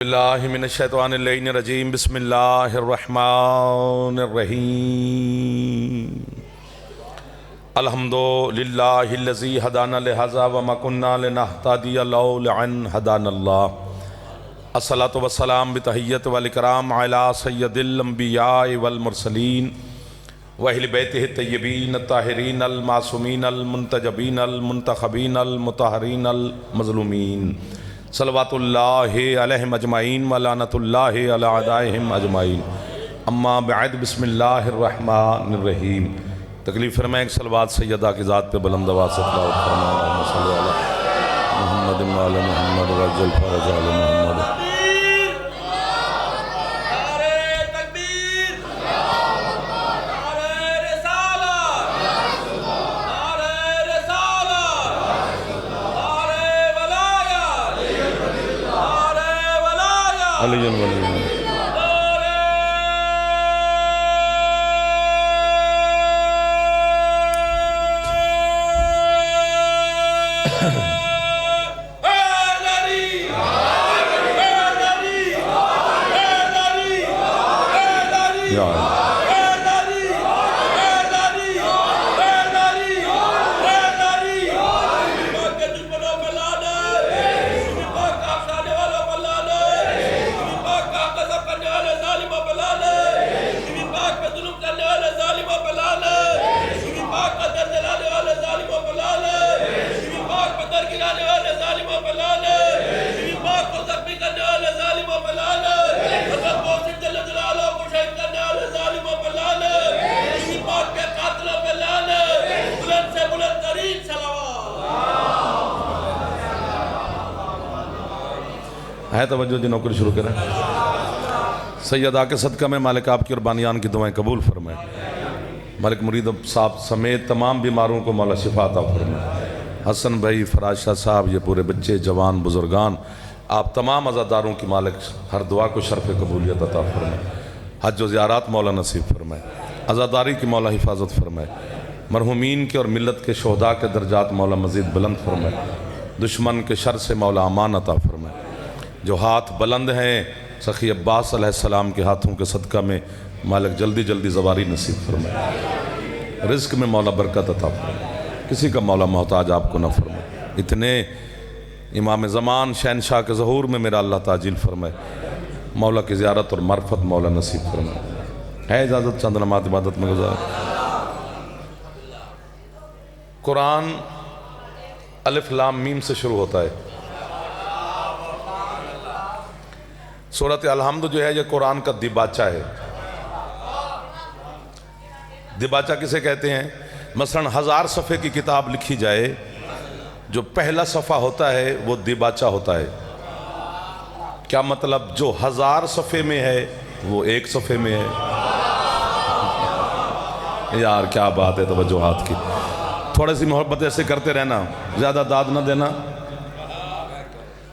बिस्मिल्लाहिर्रहमानिर्रहीम बिस्मिल्लाहिर्रहमानिर्रहीम अल्हम्दुलिल्लाहिल्लज़ी हदाना लिहाज़ा व मा कुन्ना लिनहतदिया लौला अन हदानल्लाह अस्सलातु वस्सलाम बितहिय्यत वल इकराम अला सय्यदिल अंबिया'i वल मुरसलीन व अहलि बैतिहि तय्यबीन ताहिरीन अल मासूमीन अल मुंतजबीन अल मुंतखबीन अल मुतहरीन अल मज़लूमीन सल्लवातुल्लाहि अलैहिम अजमाइन व लानतुल्लाहि अला अदाइहिम अजमाइन अम्मा बअद बिस्मिल्लाहिर्रहमानिर्रहीम। तकलीफ़ फरमाएं एक सलवात सैयदा की ज़ात पे बुलंद आवाज़ से तिलावत फरमाएं मोहम्मद मोहम्मद वजल फरज मोहम्मद। अलीन वली है तवज्जो जी, नौकरी शुरू करें। सैयदा के सदका में मालिक आपकी और बानियान की दुआएं कबूल फरमाए। मालिक मुरीद साहब समेत तमाम बीमारों को मौला शिफा अता फरमाए। हसन भाई, फराज शाह साहब, ये पूरे बच्चे, जवान, बुजुर्गान, आप तमाम अज़ादारों की मालिक हर दुआ को शर्फ कबूलियत अता फरमाए। हज व ज़ियारत मौला नसीब फरमाए। अज़ादारी की मौला हिफाजत फरमाए। मरहुमीन के और मिल्लत के शोहदा के दर्जात मौला मज़ीद बुलंद फरमाए। दुश्मन के शर से मौला अमान अता फरमाए। जो हाथ बुलंद हैं सखी अब्बास अलैहिस्सलाम के हाथों के सदका में मालिक जल्दी जल्दी ज़वारी नसीब फरमाए। रिज़्क़ में मौला बरकत अता फरमाए। किसी का मौला मोहताज आपको न फरमाए। इतने इमाम ज़मान शहनशाह के ज़हूर में मेरा अल्लाह ताजिल फरमाए। मौला की ज़ियारत और मरफत मौला नसीब फरमाए। है इजाज़त चंद नमात इबादत में गुजार। कुरान अलिफ लाम मीम से शुरू होता है। सूरत अलहम्द जो है ये कुरान का दिबाचा है। दिबाचा किसे कहते हैं? मसलन 1000 सफ़े की किताब लिखी जाए, जो पहला सफ़ा होता है वो दिबाचा होता है। क्या मतलब? जो 1000 सफ़े में है वो एक सफ़े में है। यार क्या बात है, तवज्जो हाथ की। थोड़ी सी मोहब्बत ऐसे करते रहना, ज़्यादा दाद न देना।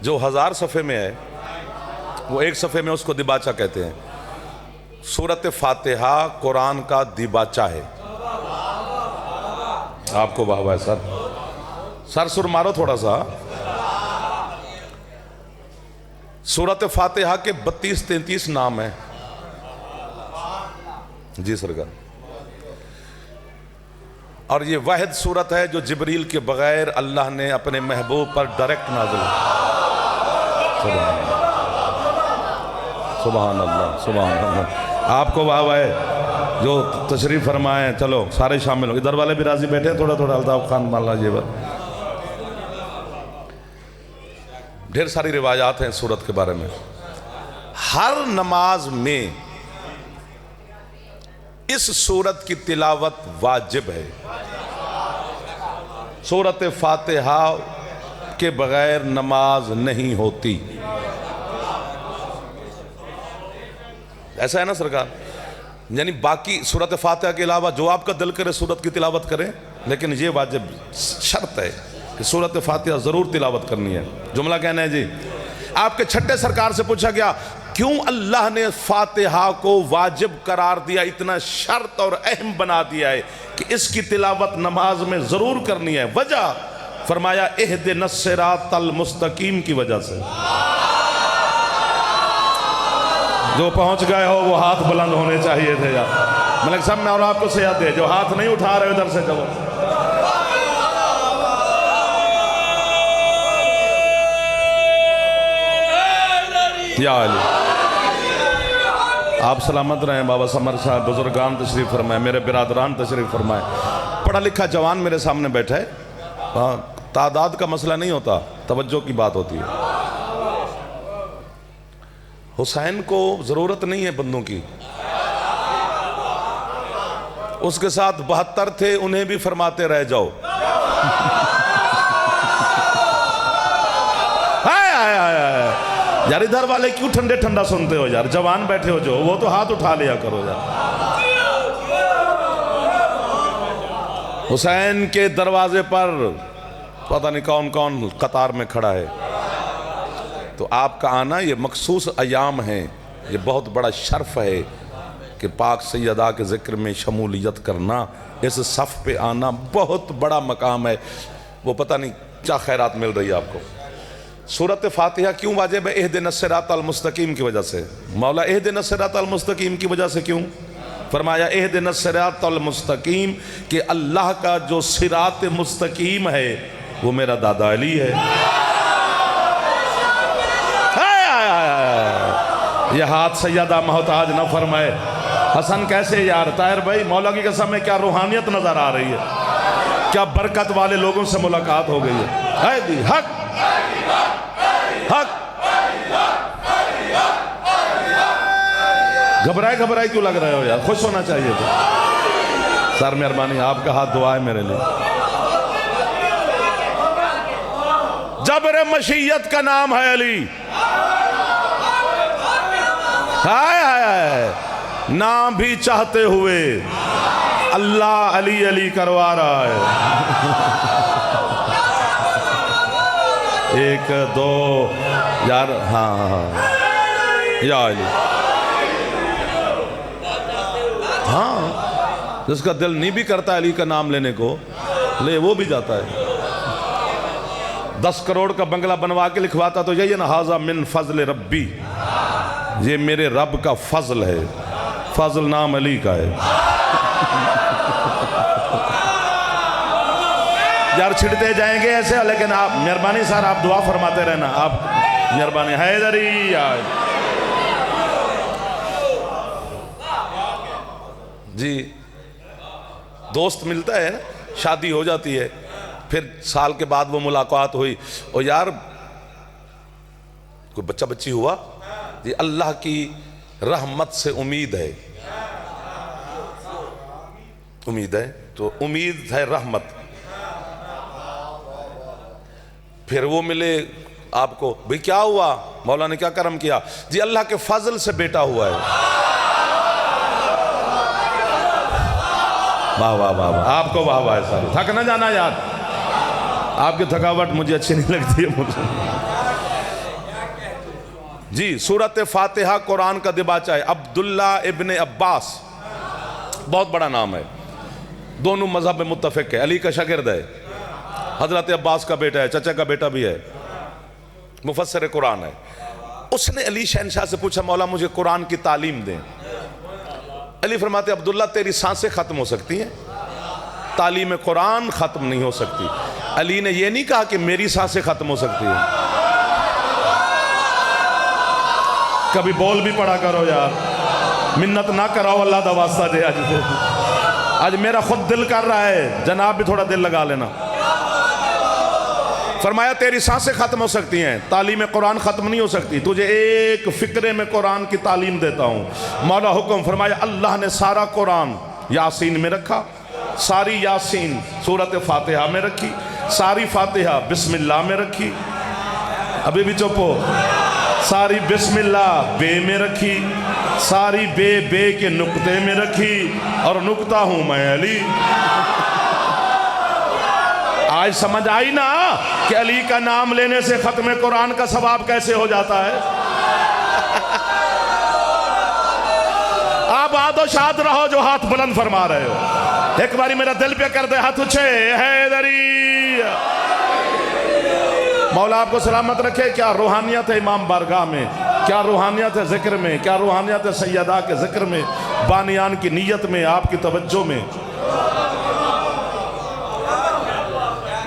जो 1000 सफ़े में है वो एक सफ़े में, उसको दिबाचा कहते हैं। सूरत फातिहा कुरान का दिबाचा है। आपको वाह वाह सर, सर सुर मारो थोड़ा सा। सूरत फातिहा के 32-33 नाम हैं। जी सरकार। और ये वाहिद सूरत है जो जिब्रील के बगैर अल्लाह ने अपने महबूब पर डायरेक्ट नाज़िल। सुभान अल्लाह, सुभान अल्लाह। आपको वाह वाह जो तशरीफ़ फरमाएं। चलो सारे शामिल हो, इधर वाले भी राजी बैठे हैं। थोड़ा थोड़ा अल्ताफ़ खान माला जेवर। ढेर सारी रिवायात हैं सूरत के बारे में। हर नमाज में इस सूरत की तिलावत वाजिब है। सूरत फातिहा के बगैर नमाज नहीं होती। ऐसा है ना सरकार? यानी बाकी सूरत फातिहा के अलावा जो आपका दिल करे सूरत की तिलावत करें, लेकिन ये वाजिब शर्त है कि सूरत फातिहा ज़रूर तिलावत करनी है। जुमला कहना है जी। आपके छठे सरकार से पूछा गया क्यों अल्लाह ने फातिहा को वाजिब करार दिया, इतना शर्त और अहम बना दिया है कि इसकी तिलावत नमाज में ज़रूर करनी है। वजह फरमाया इहदिनस सिरातल मुस्तकीम की वजह से। जो पहुंच गए हो वो हाथ बुलंद होने चाहिए थे यार। मलिक साहब मैं और आपको सेहत दे, जो हाथ नहीं उठा रहे उधर से चलो। या अली आप सलामत रहें। बाबा समर साहब बुजुर्गान तशरीफ़ फरमाए, मेरे बिरादरान तशरीफ़ फरमाए। पढ़ा लिखा जवान मेरे सामने बैठा है। तादाद का मसला नहीं होता, तवज्जो की बात होती है। हुसैन को ज़रूरत नहीं है बंदों की, उसके साथ 72 थे, उन्हें भी फरमाते रह जाओ। यार इधर वाले क्यों ठंडे ठंडा सुनते हो यार, जवान बैठे हो जो, वो तो हाथ उठा लिया करो यार। हुसैन के दरवाजे पर पता नहीं कौन कौन कतार में खड़ा है। तो आपका आना ये मखसूस अयाम है, ये बहुत बड़ा शर्फ है कि पाक सैयदा के ज़िक्र में शमूलियत करना, इस सफ़ पे आना बहुत बड़ा मकाम है। वो पता नहीं क्या खैरात मिल रही है आपको। सूरत फातिहा क्यों वाजिब है? इहदिनस सिरातल मुस्तकीम की वजह से। मौला इहदिनस सिरातल मुस्तकीम की वजह से क्यों फरमाया? इहदिनस सिरातल मुस्तकीम कि अल्लाह का जो सिरात मुस्तकीम है वो मेरा दादा अली है। ये हाथ सैयदा मोहताज न फरमाए। हसन कैसे यार? ताहिर भाई मौला की कसम में क्या रूहानियत नजर आ रही है, क्या बरकत वाले लोगों से मुलाकात हो गई है। हक हक घबराए क्यों लग रहे हो यार? खुश होना चाहिए था। सर मेहरबानी आपका हाथ दुआ है मेरे लिए। जबर मशीयत का नाम है अली। हाय हाय, नाम भी चाहते हुए अल्लाह अली अली करवा रहा है। एक दो यार, हाँ या अली, हाँ जिसका दिल नहीं भी करता अली का नाम लेने को, ले वो भी जाता है। 10 करोड़ का बंगला बनवा के लिखवाता तो यही है ना, हाजा मिन फजल रब्बी, ये मेरे रब का फजल है। फजल नाम अली का है। यार छिड़ते जाएंगे ऐसे, लेकिन आप मेहरबानी सर आप दुआ फरमाते रहना, आप मेहरबानी हैदरी यार जी। दोस्त मिलता है, शादी हो जाती है, फिर साल के बाद वो मुलाकात हुई, और यार कोई बच्चा बच्ची हुआ जी, अल्लाह की रहमत से उम्मीद है, उम्मीद है तो उम्मीद है रहमत। फिर वो मिले आपको, भाई क्या हुआ? मौला ने क्या करम किया जी? अल्लाह के फजल से बेटा हुआ है। वाह वाह वाह वाह, आपको वाह वाह सारी। थक ना जाना यार, आपकी थकावट मुझे अच्छी नहीं लगती है मुझे जी। सूरत फातिहा कुरान का दिबाचा है। अब्दुल्ला इब्ने अब्बास बहुत बड़ा नाम है, दोनों मजहब में मुत्तफिक है। अली का शागिर्द है, हजरत अब्बास का बेटा है, चचा का बेटा भी है, मुफस्सिर कुरान है। उसने अली शहनशाह से पूछा, मौला मुझे कुरान की तालीम दें। अली फरमाते, अब्दुल्ला तेरी सांसें खत्म हो सकती हैं, तालीम कुरान खत्म नहीं हो सकती। अली ने यह नहीं कहा कि मेरी सांसें खत्म हो सकती है। कभी बोल भी पढ़ा करो यार, मिन्नत ना कराओ अल्लाह दा वास्ता दे। आज मेरा खुद दिल कर रहा है, जनाब भी थोड़ा दिल लगा लेना। फरमाया तेरी सांसें खत्म हो सकती हैं, तालीम कुरान खत्म नहीं हो सकती। तुझे एक फिक्रे में कुरान की तालीम देता हूँ। मौला हुक्म फरमाया, अल्लाह ने सारा कुरान यासीन में रखा, सारी यासीन सूरत फातिहा में रखी, सारी फातिहा बिस्मिल्लाह में रखी, अभी भी चुप हो, सारी बिस्मिल्लाह बे में रखी, सारी बे के नुक्ते में रखी, और नुक्ता हूँ मैं अली। आज समझ आई ना कि अली का नाम लेने से खत्म कुरान का सवाब कैसे हो जाता है। आप आदोशाद रहो जो हाथ बुलंद फरमा रहे हो। एक बारी मेरा दिल पे कर दे हाथ उछे, हैदरी। मौला आपको सलामत रखे। क्या रूहानियत है इमाम बारगाह में। क्या रूहानियत है ज़िक्र में, क्या रूहानियत है सैयदा के ज़िक्र में, बानियान की नीयत में, आपकी तवज्जो में।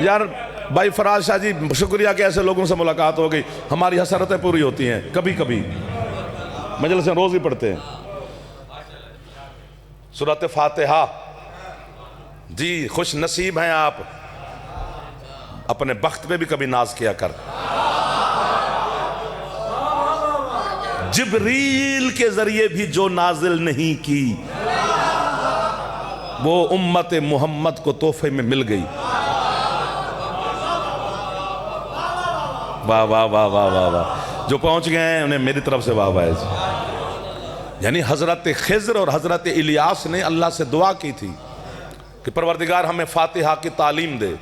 यार भाई फराज शाह जी, शुक्रिया कि ऐसे लोगों से मुलाकात हो गई, हमारी हसरतें पूरी होती हैं। कभी कभी मजलिस से रोज़ ही पढ़ते हैं सूरत फातिहा। जी खुश नसीब हैं आप, अपने बख्त पे भी कभी नाज किया कर। जिब्रील के जरिए भी जो नाजिल नहीं की वो उम्मत मोहम्मद को तोहफे में मिल गई। वाह वाह वाह वाह वाह वाह, जो पहुंच गए हैं उन्हें मेरी तरफ से वाह वाह। यानी हजरत खिज़र और हजरत इलियास ने अल्लाह से दुआ की थी कि परवरदिगार हमें फातिहा की तालीम दे।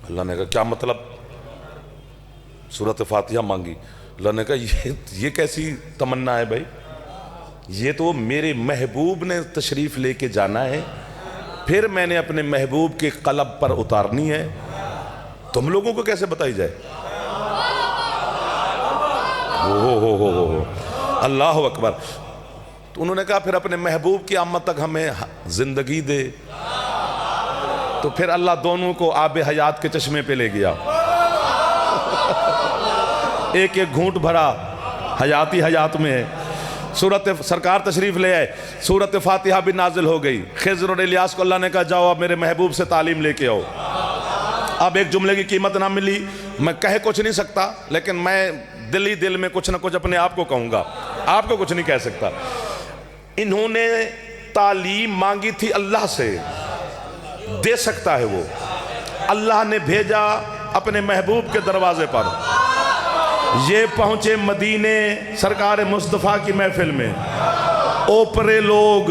अल्लाह ने कहा क्या मतलब, सूरत फातिहा मांगी। अल्लाह ने कहा ये कैसी तमन्ना है भाई, ये तो मेरे महबूब ने तशरीफ लेके जाना है, फिर मैंने अपने महबूब के कलब पर उतारनी है, तुम लोगों को कैसे बताई जाए। हो अल्लाह अकबर। तो उन्होंने कहा फिर अपने महबूब की आमद तक हमें जिंदगी दे। तो फिर अल्लाह दोनों को आब हयात के चश्मे पे ले गया, एक एक घूंट भरा, हयाती हयात में है। सूरत सरकार तशरीफ ले आए, सूरत फातिहा भी नाजिल हो गई। खिज़र और इलियास को अल्लाह ने कहा जाओ अब मेरे महबूब से तालीम लेके आओ। अब एक जुमले की कीमत ना मिली, मैं कह कुछ नहीं सकता, लेकिन मैं दिल ही दिल में कुछ ना कुछ अपने आप को कहूँगा, आपको कुछ नहीं कह सकता। इन्होंने तालीम मांगी थी अल्लाह से, दे सकता है वो। अल्लाह ने भेजा अपने महबूब के दरवाजे पर। ये पहुंचे मदीने सरकार मुस्तफ़ा की महफिल में, ओपरे लोग,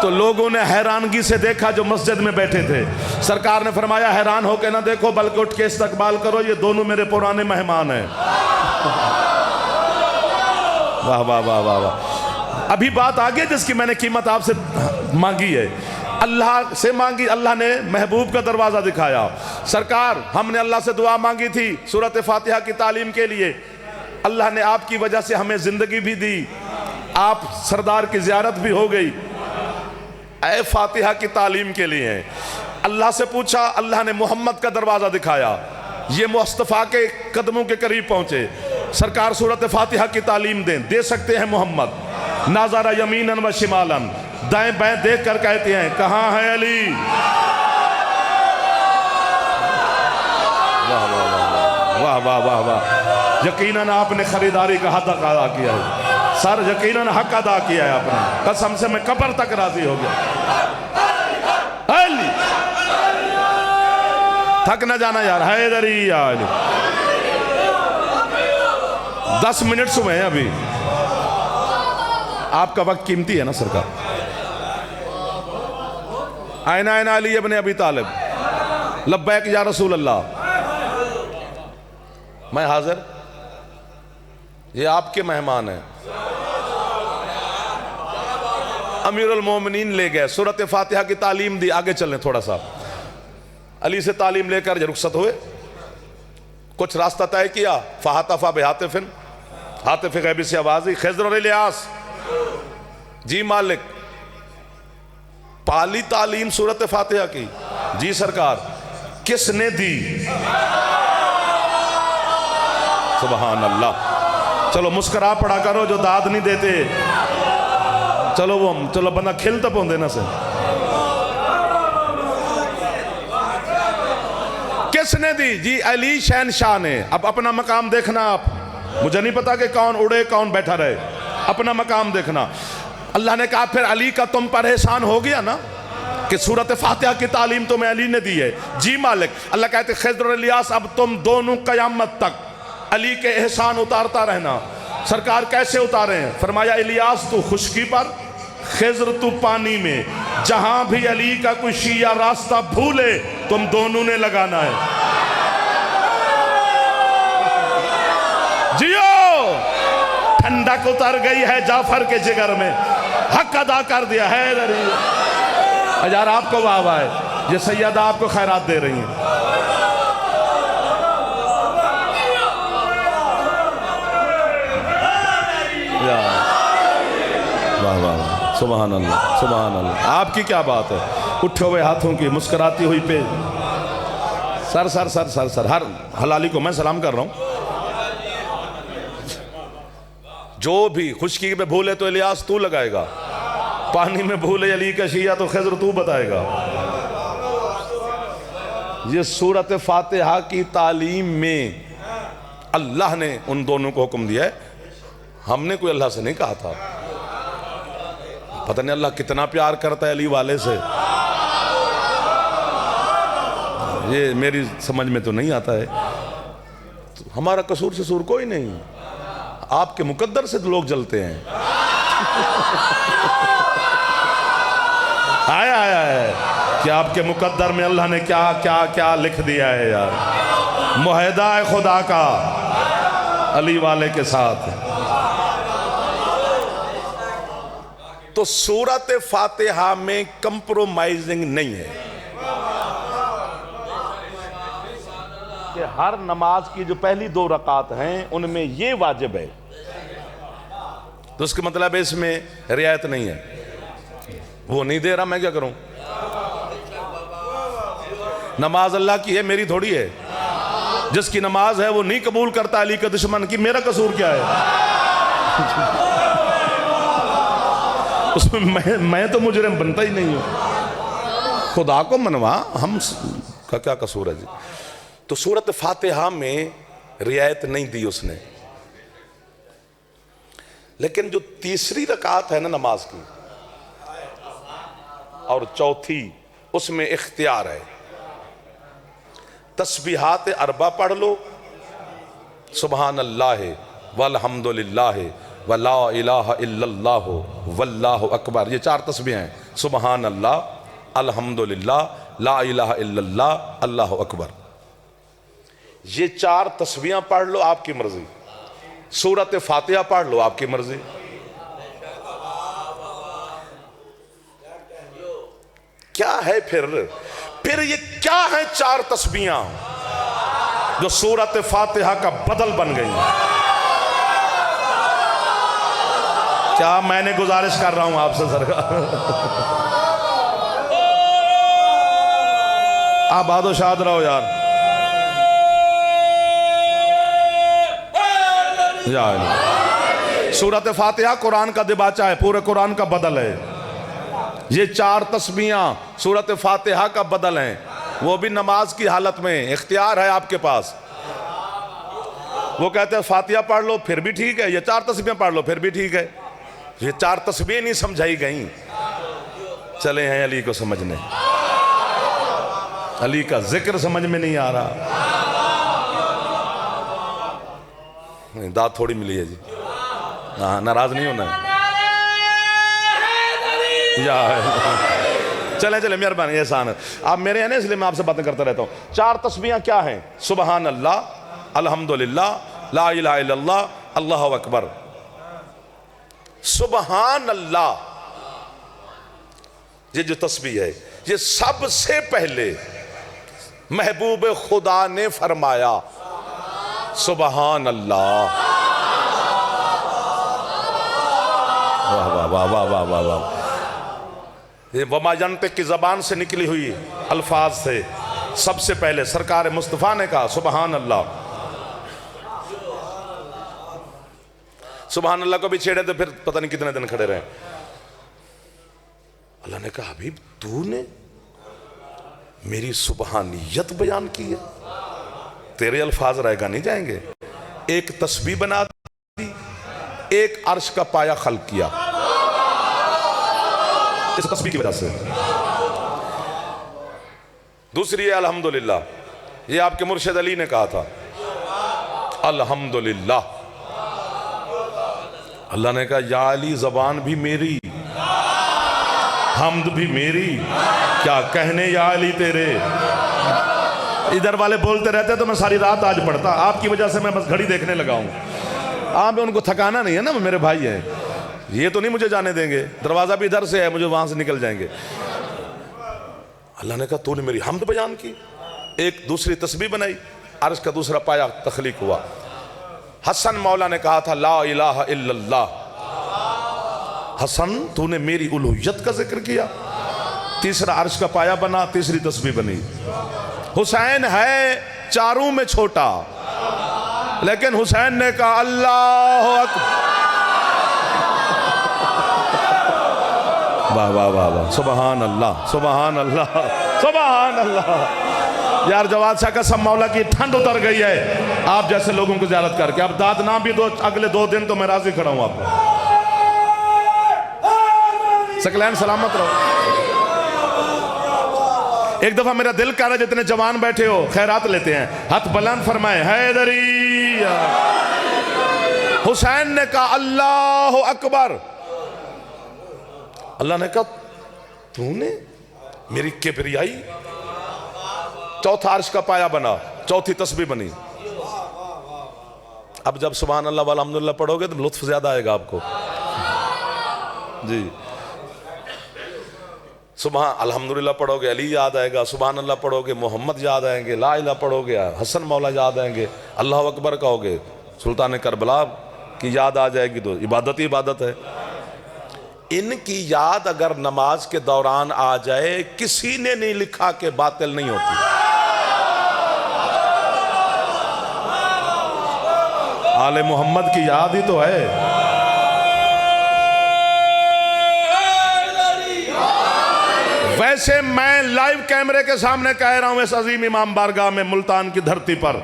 तो लोगों ने हैरानगी से देखा जो मस्जिद में बैठे थे। सरकार ने फरमाया हैरान होकर ना देखो बल्कि उठ के इस्तकबाल करो, ये दोनों मेरे पुराने मेहमान हैं। वाह वाह वाह वाह वाह। अभी बात आगे जिसकी मैंने कीमत आपसे मांगी है, अल्लाह से मांगी, अल्लाह ने महबूब का दरवाज़ा दिखाया। सरकार हमने अल्लाह से दुआ मांगी थी सूरत फातिहा की तालीम के लिए, अल्लाह ने आपकी वजह से हमें ज़िंदगी भी दी, आप सरदार की ज़ियारत भी हो गई। ऐ फातिहा की तालीम के लिए अल्लाह से पूछा, अल्लाह ने मोहम्मद का दरवाज़ा दिखाया। ये मुस्तफ़ा के कदमों के करीब पहुँचे। सरकार सूरत फातिहा की तालीम दें, दे सकते हैं मोहम्मद। नाज़ारा यमीनन व शिमालन, दाएं बाएं देख कर कहते हैं कहाँ है अली। वाह वाह वाह वाह वाह वाह। यकीनन आपने खरीदारी का हक अदा किया है सर, यकीनन हक अदा किया है आपने, कसम से मैं कब्र तक राजी हो गया। अली थक न जाना यार, हैदरी यार। 10 मिनट सुबह है अभी, आपका वक्त कीमती है ना सरकार। आयना आयना अली इब्न अबी तालिब, लब्बैक या रसूल अल्लाह, मैं हाजिर, ये आपके मेहमान हैं। अमीरुल मोमिनीन ले गए, सूरत फातिहा की तालीम दी। आगे चलें थोड़ा सा, अली से तालीम लेकर रुखसत हुए, कुछ रास्ता तय किया। फ़हातफ़ा बिहातिफ़िन, हातिफ़ गैबी से आवाज़ी, खिज़र और इलियास, जी मालिक पाली तालीम सूरत फातिहा की। जी सरकार, किसने दी? सुबहान अल्लाह। चलो मुस्करा पड़ा करो जो दाद नहीं देते। चलो बंदा खिल तो पाते ना से। किसने दी? जी अली शहनशाह ने। अब अपना मकाम देखना आप, मुझे नहीं पता कि कौन उड़े कौन बैठा रहे, अपना मकाम देखना। अल्लाह ने कहा फिर अली का तुम पर एहसान हो गया ना कि सूरत फातिहा की तालीम तुम्हें अली ने दी है। जी मालिक। अल्लाह कहते खिज़र और इलियास अब तुम दोनों क़यामत तक अली के एहसान उतारता रहना। सरकार कैसे उतारे हैं? फरमाया इलियास तू खुश्की पर, खिज़र तू पानी में, जहां भी अली का कोई शिया रास्ता भूले तुम दोनों ने लगाना है। जियो, ठंडक उतर गई है जाफर के जिगर में, हक अदा कर दिया है। यार आपको वाह वाह है, ये सैयदा आपको खैरात दे रही हैं। सुभान अल्लाह, सुभान अल्लाह। आपकी क्या बात है, उठे हुए हाथों की, मुस्कुराती हुई पे सर सर सर सर सर हर हलाली को मैं सलाम कर रहा हूं। जो भी खुशकी में भूले तो इलियास तू लगाएगा, पानी में भूले अली का शिया तो खज़र तू बताएगा। ये सूरत फातिहा की तालीम में अल्लाह ने उन दोनों को हुक्म दिया है, हमने कोई अल्लाह से नहीं कहा था। पता नहीं अल्लाह कितना प्यार करता है अली वाले से, ये मेरी समझ में तो नहीं आता है। तो हमारा कसूर ससूर कोई नहीं, आपके मुकद्दर से तो लोग जलते हैं। आया आया है कि आपके मुकद्दर में अल्लाह ने क्या क्या क्या लिख दिया है यार। मुआहदा है खुदा का अली वाले के साथ। तो सूरत फातिहा में कंप्रोमाइजिंग नहीं है कि हर नमाज की जो पहली 2 रकात हैं उनमें ये वाजिब है, तो उसका मतलब है इसमें रियायत नहीं है। वो नहीं दे रहा, मैं क्या करूं? नमाज अल्लाह की है, मेरी थोड़ी है। जिसकी नमाज है वो नहीं कबूल करता अली के दुश्मन की, मेरा कसूर क्या है? उसमें मैं तो मुजरिम बनता ही नहीं हूं। खुदा को मनवा, हम का क्या कसूर है जी? तो सूरत फातिहा में रियायत नहीं दी उसने, लेकिन जो तीसरी रकात है ना नमाज की और चौथी, उसमें इख्तियार है। तस्बीहात अरबा पढ़ लो, सुबहान अल्लाह वल्हम्दुलिल्लाह वला इलाहा इल्लल्लाह वल्लाहु अकबर, ये 4 तस्बीहें हैं। सुबहान अल्लाह, अल्हम्दुलिल्लाह, ला इलाहा इल्लल्लाह, अल्लाहु अकबर। ये 4 तस्बीहें पढ़ लो, आपकी मर्जी। सूरत फातिहा पढ़ लो, आपकी मर्जी। क्या है फिर ये क्या है 4 तस्बीहां जो सूरत फातिहा का बदल बन गई? क्या मैंने गुजारिश कर रहा हूं आपसे सरकार, आप आदो शाद रहो यार। सूरत फातिहा कुरान का दिबाचा है, पूरे कुरान का बदल है। ये 4 तस्बीहां सूरत फातिहा का बदल हैं, वो भी नमाज की हालत में। इख्तियार है आपके पास। वो कहते हैं फातिहा पढ़ लो फिर भी ठीक है, ये 4 तस्बीहें पढ़ लो फिर भी ठीक है। ये 4 तस्बीहें नहीं समझाई गई। चले हैं अली को समझने, अली का जिक्र समझ में नहीं आ रहा। दाद थोड़ी मिली है जी, हाँ नाराज नहीं होना है। चले चले मेहरबानी एहसान, आप मेरे हैं ना इसलिए मैं आपसे बातें करता रहता हूं। 4 तस्बीहां क्या हैं? सुबहान अल्लाह, अल्हम्दुलिल्लाह, ला इलाहा इल्लल्लाह, अल्लाहु अकबर। सुबहान अल्लाह ये जो तस्बीह है, ये सबसे पहले महबूब खुदा ने फरमाया सुबहान अल्लाह। वाह वाह वाह वाह वाह वाह वाह। ये वमायंत की ज़बान से निकली हुई अल्फाज से सबसे पहले सरकार मुस्तफ़ा ने कहा सुबहान अल्लाह। सुबहान अल्लाह को भी छेड़े तो फिर पता नहीं कितने दिन खड़े रहे। अल्लाह ने कहा हबीब तूने मेरी सुबहानियत बयान की है, तेरे अल्फाज रहेगा नहीं जाएंगे। एक तस्बीह बना दी, एक अर्श का पाया खल्क किया इस तस्बीह की वजह से। दूसरी है अल्हम्दुलिल्लाह, ये आपके मुर्शिद अली ने कहा था अल्हम्दुलिल्लाह। अल्लाह ने कहा या अली ज़बान भी मेरी, हम्द भी मेरी, क्या कहने या अली तेरे। इधर वाले बोलते रहते तो मैं सारी रात आज पढ़ता, आपकी वजह से मैं बस घड़ी देखने लगा हूं। आप उनको थकाना नहीं है ना, मेरे भाई हैं, ये तो नहीं मुझे जाने देंगे, दरवाजा भी इधर से है, मुझे वहां से निकल जाएंगे। अल्लाह ने कहा तूने मेरी हम्द बयान की, एक दूसरी तस्बीह बनाई, अर्श का दूसरा पाया तख्लीक हुआ। हसन मौला ने कहा था ला इलाहा इल्लल्लाह, हसन तूने मेरी उलूहियत का जिक्र किया। तीसरा अर्श का पाया बना, तीसरी तस्बीह बनी। हुसैन है चारों में छोटा, लेकिन हुसैन ने कहा अल्लाह अकबर। वाह वाह वाह वाह, सुबहान अल्लाह सुबहान अल्लाह सुबहान अल्लाह। यार जवाद शाह का सब मौला की ठंड उतर गई है आप जैसे लोगों को ज़ियारत करके। अब दाद ना भी दो अगले 2 दिन तो मैं राजी खड़ा हूं आपको। सकलैन सलामत रहो। एक दफा मेरा दिल कर रहा है जितने जवान बैठे हो खैरात लेते हैं, हाथ बुलंद फरमाए हैदरी। हुसैन ने कहा अल्लाह अकबर। अल्लाह ने कहा तूने मेरी किबरियाई। चौथा अर्श का पाया बना, चौथी तस्बीह बनी। अब जब सुभान अल्लाह व अल्हम्दुलिल्लाह पढ़ोगे तो लुत्फ ज्यादा आएगा आपको जी। सुबह अल्हम्दुलिल्लाह पढ़ोगे अली याद आएगा, सुभान अल्लाह पढ़ोगे मोहम्मद याद आएंगे, ला इलाहा पढ़ोगे हसन मौला याद आएंगे, अल्लाह अकबर कहोगे सुल्तान करबला की याद आ जाएगी। तो इबादत ही इबादत है। इनकी याद अगर नमाज के दौरान आ जाए, किसी ने नहीं लिखा कि बातिल नहीं होती। आले मोहम्मद की याद ही तो है। वैसे मैं लाइव कैमरे के सामने कह रहा हूं इस अजीम इमाम बारगाह में मुल्तान की धरती पर,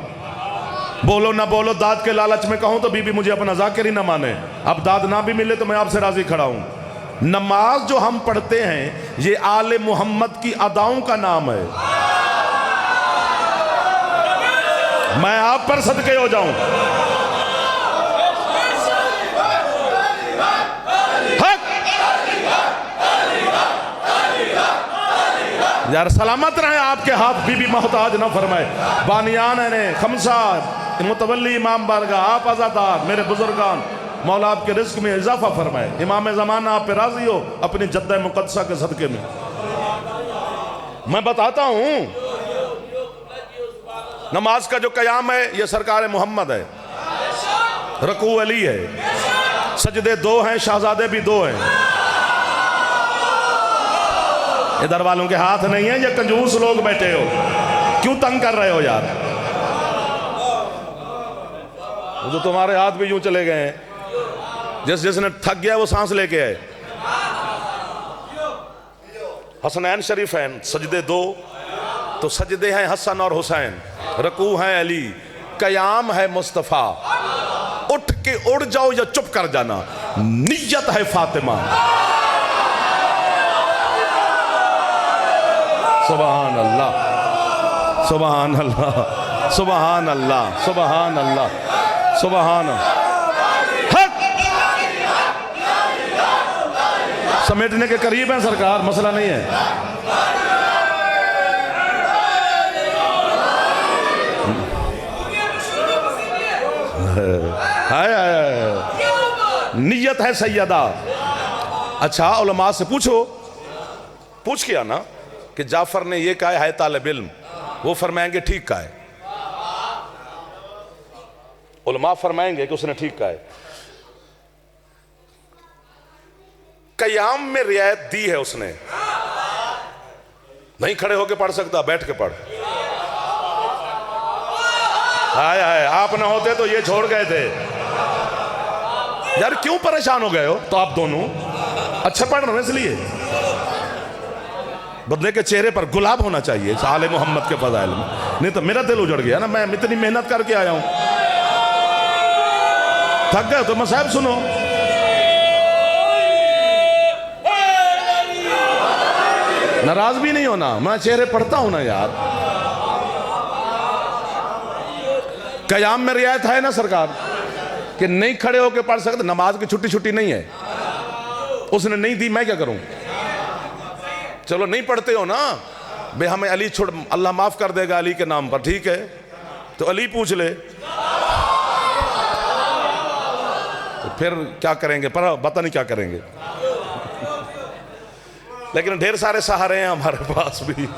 बोलो ना बोलो दाद के लालच में कहूं तो बीबी मुझे अपना जाकिर ही ना माने। अब दाद ना भी मिले तो मैं आपसे राजी खड़ा हूं। नमाज जो हम पढ़ते हैं ये आले मोहम्मद की अदाओं का नाम है। मैं आप पर सदके हो जाऊं। यार सलामत रहे आपके हाथ, बीबी मोहताज ना फरमाए। बानियान ने खमसा मुतवल्ली इमाम बारगाह, आप आज़ादार मेरे बुजुर्गान, मौला आपके रिस्क में इजाफा फरमाए। इमाम ज़माना आप पे राजी हो अपनी जद्दा मुक़द्दसा के सदके में। मैं बताता हूं नमाज का जो क़याम है ये सरकार मोहम्मद है, रकू अली है, सजदे 2 हैं, शहजादे भी 2 हैं। इधर वालों के हाथ नहीं है, ये कंजूस लोग बैठे हो, क्यों तंग कर रहे हो यार। जो तुम्हारे हाथ भी यूं चले गए हैं, जिसने थक गया वो सांस लेके आए। हसनैन शरीफैन सजदे 2, तो सजदे हैं हसन और हुसैन, रकू है अली, कयाम है मुस्तफ़ा। उठ के उड़ जाओ या चुप कर जाना, नियत है फातिमा। सुभान अल्लाह सुभान अल्लाह सुभान अल्लाह सुभान अल्लाह सुभान अल्लाह। समेटने के करीब है सरकार, मसला नहीं है। नियत है सैयदा। अच्छा उलमा से पूछो, पूछ के आना कि जाफर ने ये कहा है तालिब इल्म, वो फरमाएंगे ठीक कहा है। उलमा फरमाएंगे कि उसने ठीक कहा है। कयाम में रियायत दी है उसने, नहीं खड़े होके पढ़ सकता, बैठ के पढ़। हाय हाय, आप ना होते तो ये छोड़ गए थे यार। क्यों परेशान हो गए हो? तो आप दोनों अच्छा पढ़ रहे हो इसलिए। बंदे के चेहरे पर गुलाब होना चाहिए आले मोहम्मद के फज़ाइल में, नहीं तो मेरा दिल उजड़ गया ना। मैं इतनी मेहनत करके आया हूं, थक गए तो मसाइब सुनो। नाराज भी नहीं होना, मैं चेहरे पढ़ता हूं ना यार। कयाम में रियायत है ना सरकार कि नहीं खड़े होकर पढ़ सकते। नमाज की छुट्टी नहीं है, उसने नहीं दी, मैं क्या करूं। चलो नहीं पढ़ते हो ना बे, हमें अली छोड़, अल्लाह माफ कर देगा अली के नाम पर, ठीक है तो अली पूछ ले, तो फिर क्या करेंगे, पर पता नहीं क्या करेंगे। लेकिन ढेर सारे सहारे हैं हमारे पास भी,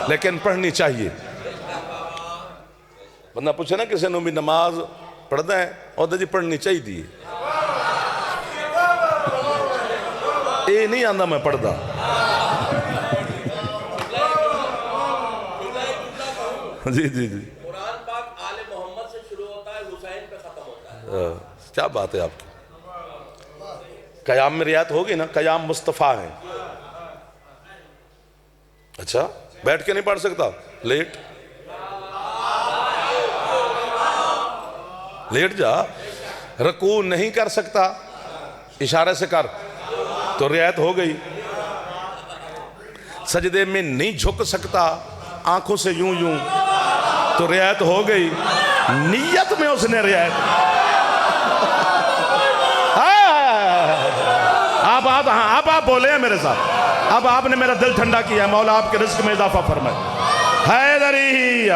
लेकिन पढ़नी चाहिए। बंदा पूछे ना किसी ने भी नमाज पढ़ता है और जी पढ़नी चाहिए। ये नहीं आंदा मैं पढ़दा। जी जी जी, कुरान पाक आले मोहम्मद से शुरू होता है, हुसैन पे खत्म होता है। क्या बात है आपकी। कयाम में रियायत होगी ना, कयाम मुस्तफ़ा है। अच्छा, बैठ के नहीं पढ़ सकता, लेट लेट जा। रकू नहीं कर सकता, इशारे से कर, तो रियायत हो गई। सजदे में नहीं झुक सकता, आंखों से यूं यूं, तो रियायत हो गई। नियत में उसने रियायत। अब आप बोले हैं मेरे साथ, अब आपने मेरा दिल ठंडा किया। मौला आपके रिस्क में इजाफा फरमाए। हैदरी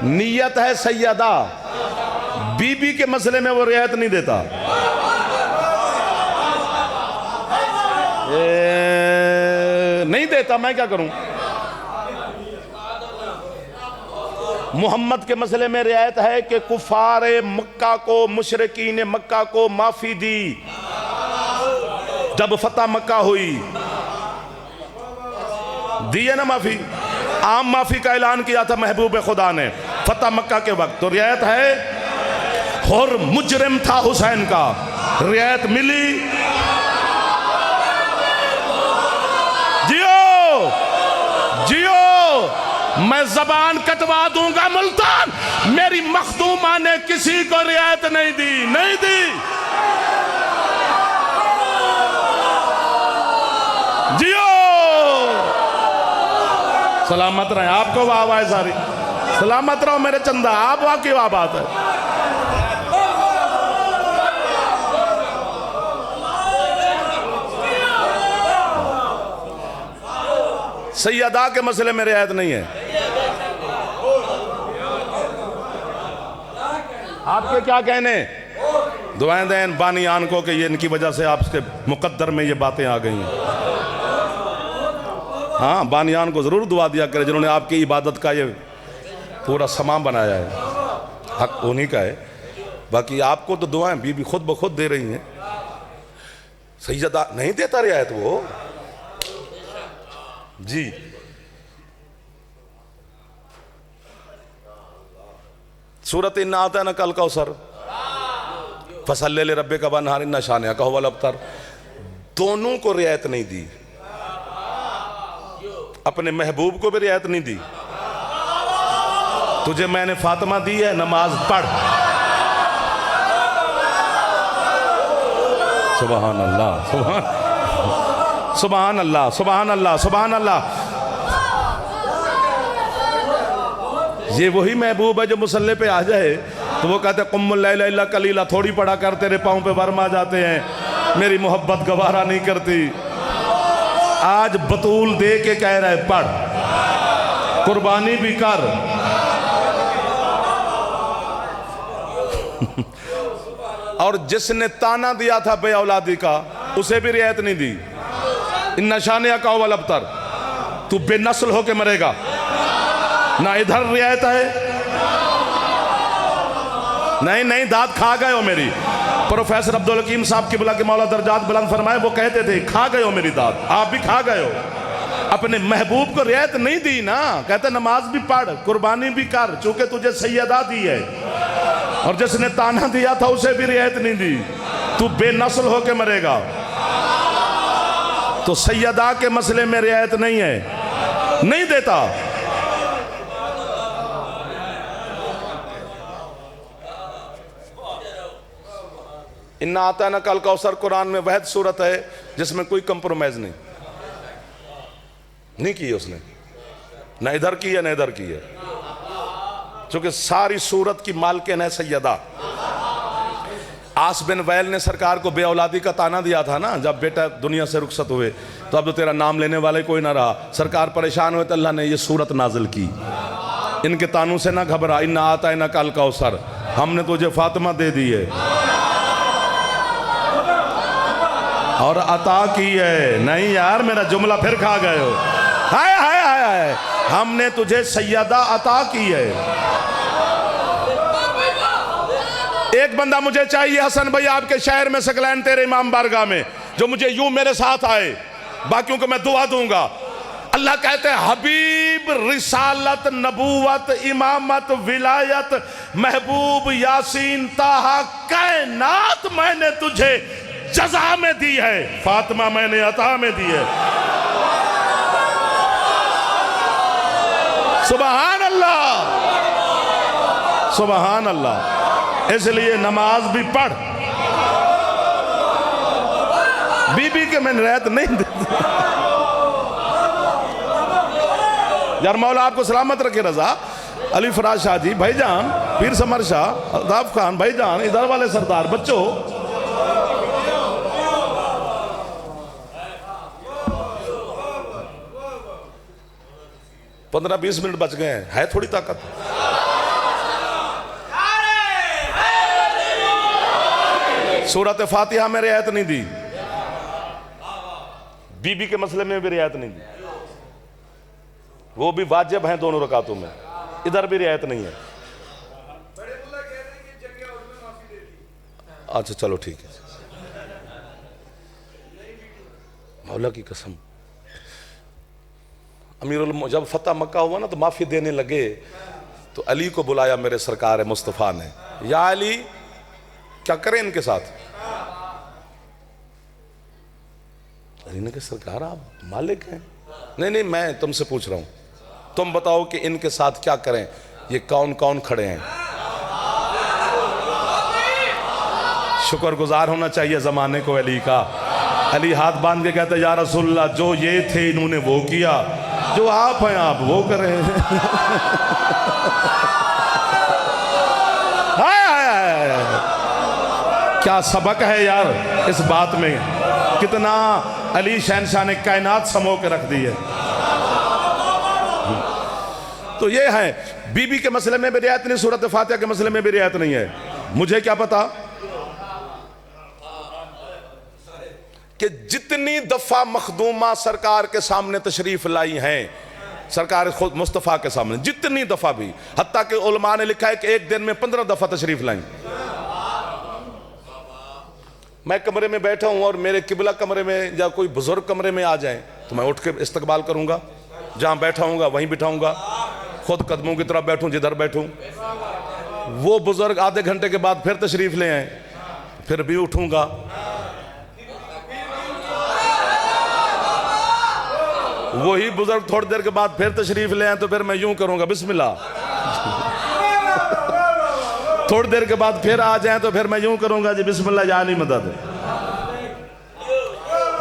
नियत है सैयदा, बीबी के मसले में वो रियायत नहीं देता। नहीं देता, मैं क्या करूं। मोहम्मद के मसले में रियायत है कि कुफारे मक्का को, मुशरिकीन मक्का को माफी दी जब फतह मक्का हुई। दी है ना माफी, आम माफी का ऐलान किया था महबूब खुदा ने फतह मक्का के वक्त। तो रियायत है। और मुजरिम था हुसैन का, रियायत मिली। जियो जियो, मैं जबान कटवा दूंगा मुल्तान। मेरी मखदूमा ने किसी को रियायत नहीं दी, नहीं दी। जियो, सलामत रहे। आपको वाह वाह सारी, सलामत रहो मेरे चंदा। आप वाह की वाह बात है। सैयदा के मसले में रियायत नहीं है। आपके क्या कहने, दुआएं दें बानियान को कि ये इनकी वजह से आपके मुकद्दर में ये बातें आ गई हैं। हाँ, बानियान को ज़रूर दुआ दिया करें जिन्होंने आपकी इबादत का ये पूरा सामान बनाया है। हक उन्हीं का है। बाकी आपको तो दुआएं बीबी खुद ब खुद दे रही हैं। सैयदा नहीं देता रियायत वो। जी, सूरत इन्ना आता है ना कल कौसर, फसल ले रब्बे का बनहार इन्ना शानिया कहो वल अब्तर, दोनों को रियायत नहीं दी। अपने महबूब को भी रियायत नहीं दी। तुझे मैंने फातिमा दी है, नमाज पढ़। सुभान अल्लाह, सुभान अल्लाह, सुभान अल्लाह, सुभान अल्लाह। ये वही महबूब है जो मुसल्ले पे आ जाए तो वो कहते कुम्मुल लैला इल्ला कलीला, थोड़ी पढ़ा कर तेरे पाँव पे वर्म आ जाते हैं, मेरी मोहब्बत गवारा नहीं करती। आज बतूल दे के कह रहा है पढ़, कुर्बानी भी कर। और जिसने ताना दिया था बे औलादी का, उसे भी रियायत नहीं दी। इन नशानिया का वल अब्तर, तू बेनस्ल होके मरेगा। ना इधर रियायत है, नहीं नहीं, दाद खा गए हो मेरी। प्रोफेसर अब्दुल हकीम साहब की बुला के मौला दर्जात बुलंद फरमाए, वो कहते थे खा गए हो मेरी दाद। आप भी खा गए हो। अपने महबूब को रियायत नहीं दी ना। कहते नमाज भी पढ़, कुर्बानी भी कर, चूंकि तुझे सैयदा दी है। और जिसने ताना दिया था उसे भी रियायत नहीं दी। तू बेनस्ल होके मरेगा। तो सैयदा के मसले में रियायत नहीं है, नहीं देता। इन्ना आता ना कल कौसर कुरान में वहद सूरत है जिसमें कोई कंप्रोमाइज नहीं की है उसने, न इधर की है न इधर की है। चूंकि सारी सूरत की मालकिन है सैयदा। आस बिन वैल ने सरकार को बे औलादी का ताना दिया था ना, जब बेटा दुनिया से रुखसत हुए तो अब तो तेरा नाम लेने वाले कोई ना रहा। सरकार परेशान हुए तो अल्लाह ने ये सूरत नाजिल की, इनके तानों से ना घबरा। इन्ना आता है ना कल कौसर, हमने तुझे फातिमा दे दी है और अता की है। नहीं यार, मेरा जुमला फिर खा गए हो। हाय हाय हाय हाय, हमने तुझे सैयदा अता की है। एक बंदा मुझे चाहिए हसन भाई आपके शहर में सकलैन तेरे इमाम बारगाह में, जो मुझे यूं मेरे साथ आए, बाकियों को मैं दुआ दूंगा। अल्लाह कहते हैं हबीब, रिसालत, नबूवत, इमामत, विलायत, महबूब, यासीन, ताहा, कायनात मैंने तुझे जज़ा में दी है, फातिमा मैंने अता में दी है। सुबहान अल्लाह, सुबहान अल्लाह। इसलिए नमाज भी पढ़, बीबी के मैंने रहत नहीं देती यार। मौला आपको सलामत रखे। रजा अली फराज शाह जी भाईजान, पीर समर शाह, अल्ताफ खान भाईजान, इधर वाले सरदार, बच्चों, पंद्रह 20 मिनट बच गए हैं, है थोड़ी ताकत। सूरत फातिहा में रियायत नहीं दी, बीबी के मसले में भी रियायत नहीं दी, वो भी वाजिब हैं दोनों रकातों में, इधर भी रियायत नहीं है। अच्छा चलो ठीक है, मौला की कसम। अमीरुल जब फतह मक्का हुआ ना तो माफी देने लगे तो अली को बुलाया मेरे सरकार मुस्तफ़ा ने, या अली क्या करें इनके साथ। अली ने कहा सरकार आप मालिक हैं। नहीं नहीं मैं तुमसे पूछ रहा हूं, तुम बताओ कि इनके साथ क्या करें, ये कौन कौन खड़े हैं। शुक्रगुजार होना चाहिए जमाने को अली का। अली हाथ बांध के कहते या रसूलल्लाह जो ये थे इन्होंने वो किया, जो आप हैं आप वो कर रहे हैं। हाय हाय हाय, क्या सबक है यार इस बात में, कितना अली शहनशाह ने कायनात समो के रख दी है। तो ये है, बीबी के मसले में भी रियायत नहीं, सूरत फातिहा के मसले में भी रियायत नहीं है। मुझे क्या पता कि जितनी दफा मखदूमा सरकार के सामने तशरीफ लाई हैं, सरकार खुद मुस्तफ़ा के सामने जितनी दफा भी, हत्ता कि उलमा ने लिखा है कि एक दिन में 15 दफा तशरीफ लाई। मैं कमरे में बैठा हूं और मेरे किबला कमरे में या कोई बुजुर्ग कमरे में आ जाए तो मैं उठ के इस्तकबाल करूंगा, जहां बैठा हूंगा वहीं बिठाऊंगा, खुद कदमों की तरफ बैठूं जिधर बैठूं। वो बुजुर्ग आधे घंटे के बाद फिर तशरीफ ले आए, फिर भी उठूंगा। वही बुजुर्ग थोड़ी देर के बाद फिर तशरीफ ले आए तो फिर मैं यूं करूंगा बिस्मिल्लाह। थोड़ी देर के बाद फिर आ जाए तो फिर मैं यूं करूंगा जी बिस्मिल्लाह या अली मदद।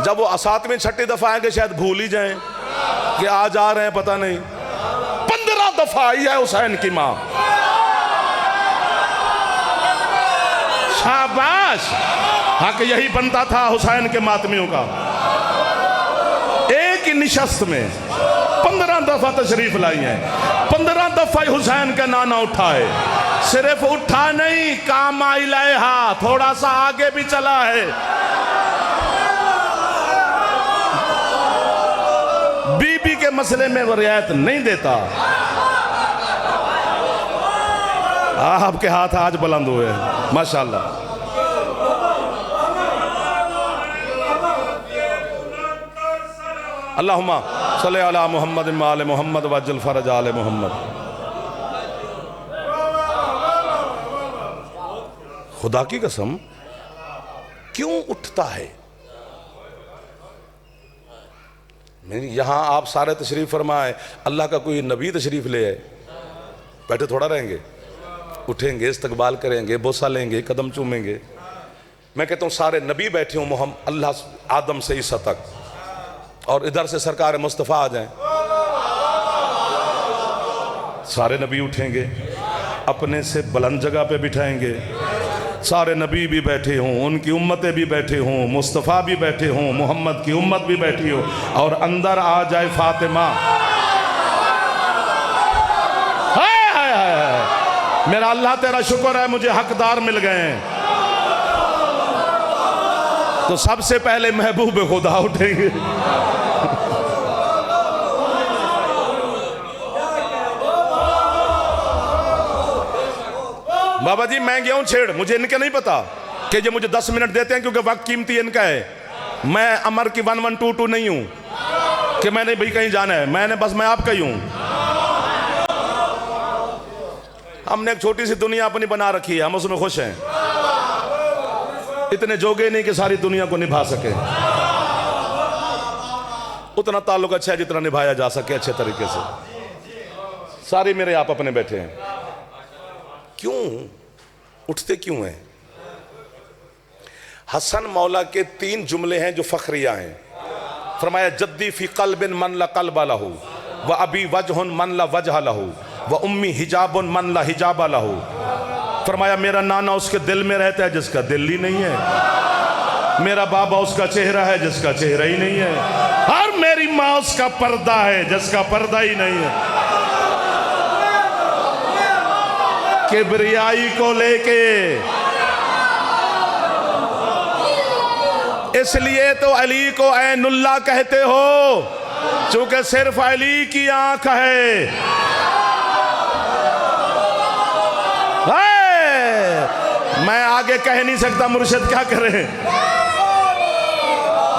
जब वो 7वीं 6ठी दफा आएंगे शायद भूल ही जाएं कि आ जा रहे हैं, पता नहीं। 15 दफा आई है हुसैन की मां। शाबाश, हक यही बनता था हुसैन के मातमियों का। एक ही निशस्त में 15 दफा तशरीफ लाई है, 15 दफा हुसैन का नाना उठा है। सिर्फ उठा नहीं, काम आई लाया, थोड़ा सा आगे भी चला है। बीबी के मसले में वो रियायत नहीं देता। आपके हाथ आज बुलंद हुए हैं माशाल्लाह। अल्लाहुम्मा सल्ली अला मुहम्मद व आले मुहम्मद वज्जल फरज आले मुहम्मद। खुदा की कसम क्यों उठता है? यहां आप सारे तशरीफ फरमाए, अल्लाह का कोई नबी तशरीफ ले आए, बैठे थोड़ा रहेंगे, उठेंगे, इस्तकबाल करेंगे, बोसा लेंगे, कदम चूमेंगे। मैं कहता हूं सारे नबी बैठे हों, मोहम्मद अल्लाह आदम से ईसा तक, और इधर से सरकार मुस्तफ़ा आ जाए, सारे नबी उठेंगे, अपने से बुलंद जगह पे बिठाएंगे, सारे नबी भी बैठे हों, उनकी उम्मतें भी बैठे हों, मुस्तफ़ा भी बैठे हों, मोहम्मद की उम्मत भी बैठी हो, और अंदर आ जाए फातिमा। हाय हाय हाय, मेरा अल्लाह तेरा शुक्र है मुझे हकदार मिल गए हैं। तो सबसे पहले महबूब खुदा उठेंगे। बाबा जी मैं गया हूं छेड़, मुझे इनके नहीं पता कि ये मुझे 10 मिनट देते हैं क्योंकि वक्त कीमती इनका है। मैं अमर की 1122 नहीं हूं कि मैंने भाई कहीं जाना है, मैं आपका ही हूं। हमने एक छोटी सी दुनिया अपनी बना रखी है, हम उसमें खुश हैं। इतने जोगे नहीं कि सारी दुनिया को निभा सके, उतना ताल्लुक अच्छा है जितना निभाया जा सके अच्छे तरीके से। सारे मेरे आप अपने बैठे हैं, क्यों उठते क्यों हैं? हसन मौला के 3 जुमले हैं जो फखरिया हैं। फरमाया जद्दी फी कल्बिन मन ला कल्ब लहू व अबी वजहुन मन ला वजह लहू व उम्मी हिजाबुन मन ला हिजाब लहू। फरमाया मेरा नाना उसके दिल में रहता है जिसका दिल ही नहीं है, मेरा बाबा उसका चेहरा है जिसका चेहरा ही नहीं है, और मेरी माँ उसका पर्दा है जिसका पर्दा ही नहीं है। किबरियाई को लेके इसलिए तो अली को ऐनुल्लाह कहते हो, चूंकि सिर्फ अली की आंख है। मैं आगे कह नहीं सकता, मुर्शिद क्या करे।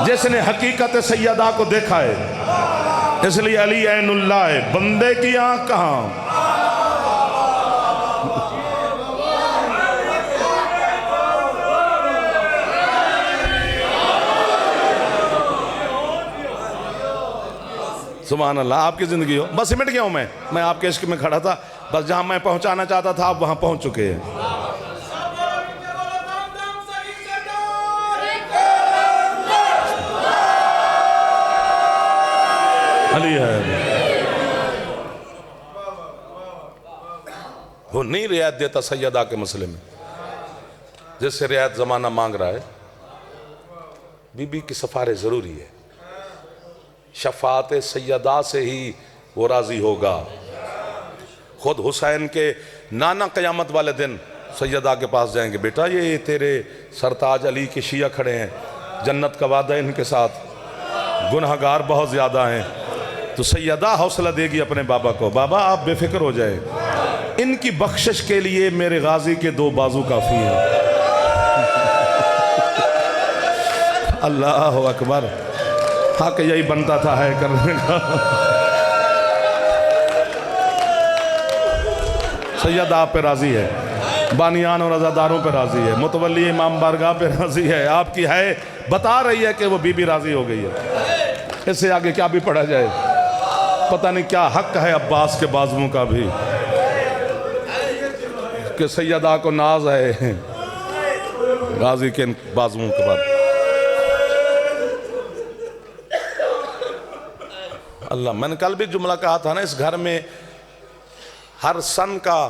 जिसने हकीकत सैयदा को देखा है इसलिए अली ऐनुल्लाह है, बंदे की आंख कहां। सुभान अल्लाह, आपकी जिंदगी हो। बस सिमट गया हूं मैं आपके इश्क में खड़ा था, बस जहां मैं पहुंचाना चाहता था आप वहां पहुंच चुके हैं। अली है वो नहीं रियायत देता सैयदा के मसले में, जिससे रियायत जमाना मांग रहा है। बीबी की सफारे जरूरी है, शफात सैयदा से ही वो राजी होगा। खुद हुसैन के नाना क़यामत वाले दिन सैयदा के पास जाएंगे, बेटा ये तेरे सरताज अली के शिया खड़े हैं, जन्नत का वादा है इनके साथ, गुनहगार बहुत ज़्यादा हैं। तो सैयदा हौसला देगी अपने बाबा को, बाबा आप बेफिक्र हो जाए, इनकी बख्शिश के लिए मेरे गाजी के 2 बाजू काफ़ी हैं। अल्लाह अकबर, हाँ कि यही बनता था है करने का। सैयद आप पे राजी है, बानियान और अज़ादारों पे राजी है, मुतवल्ली इमाम बारगाह पे राजी है, आपकी है बता रही है कि वो बीबी राजी हो गई है। इससे आगे क्या भी पढ़ा जाए, पता नहीं क्या हक है अब्बास के बाजुओं का भी कि सैयदा को नाज है गाजी के बाजुओं के बाद। अल्लाह, मैंने कल भी जुमला कहा था ना, इस घर में हर सन का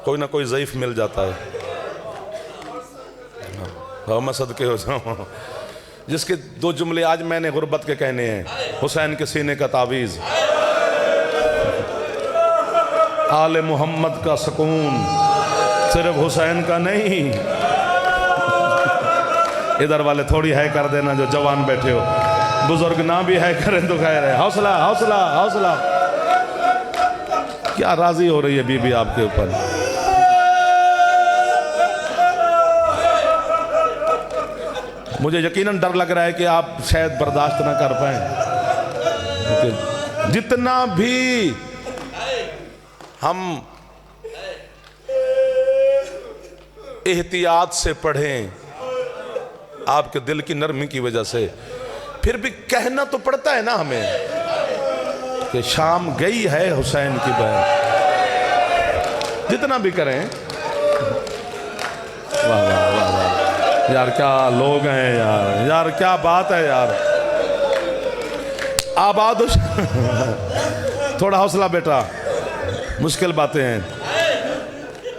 कोई ना कोई ज़ईफ मिल जाता है। हाँ, मैं सदके हो जाऊँ। जिसके 2 जुमले आज मैंने गुर्बत के कहने हैं, हुसैन के सीने का तावीज़, आले मोहम्मद का सुकून, सिर्फ हुसैन का नहीं। इधर वाले थोड़ी है कर देना जो जवान बैठे हो, बुजुर्ग ना भी है करें तो खैर है। हौसला हौसला हौसला। क्या राजी हो रही है बीबी आपके ऊपर। मुझे यकीनन डर लग रहा है कि आप शायद बर्दाश्त ना कर पाए। जितना भी हम एहतियात से पढ़ें आपके दिल की नरमी की वजह से, फिर भी कहना तो पड़ता है ना हमें कि शाम गई है हुसैन की बहन। जितना भी करें, वाह वाह वाह वाह यार, क्या लोग हैं यार, यार क्या बात है यार। आबाद थोड़ा हौसला बेटा, मुश्किल बातें हैं।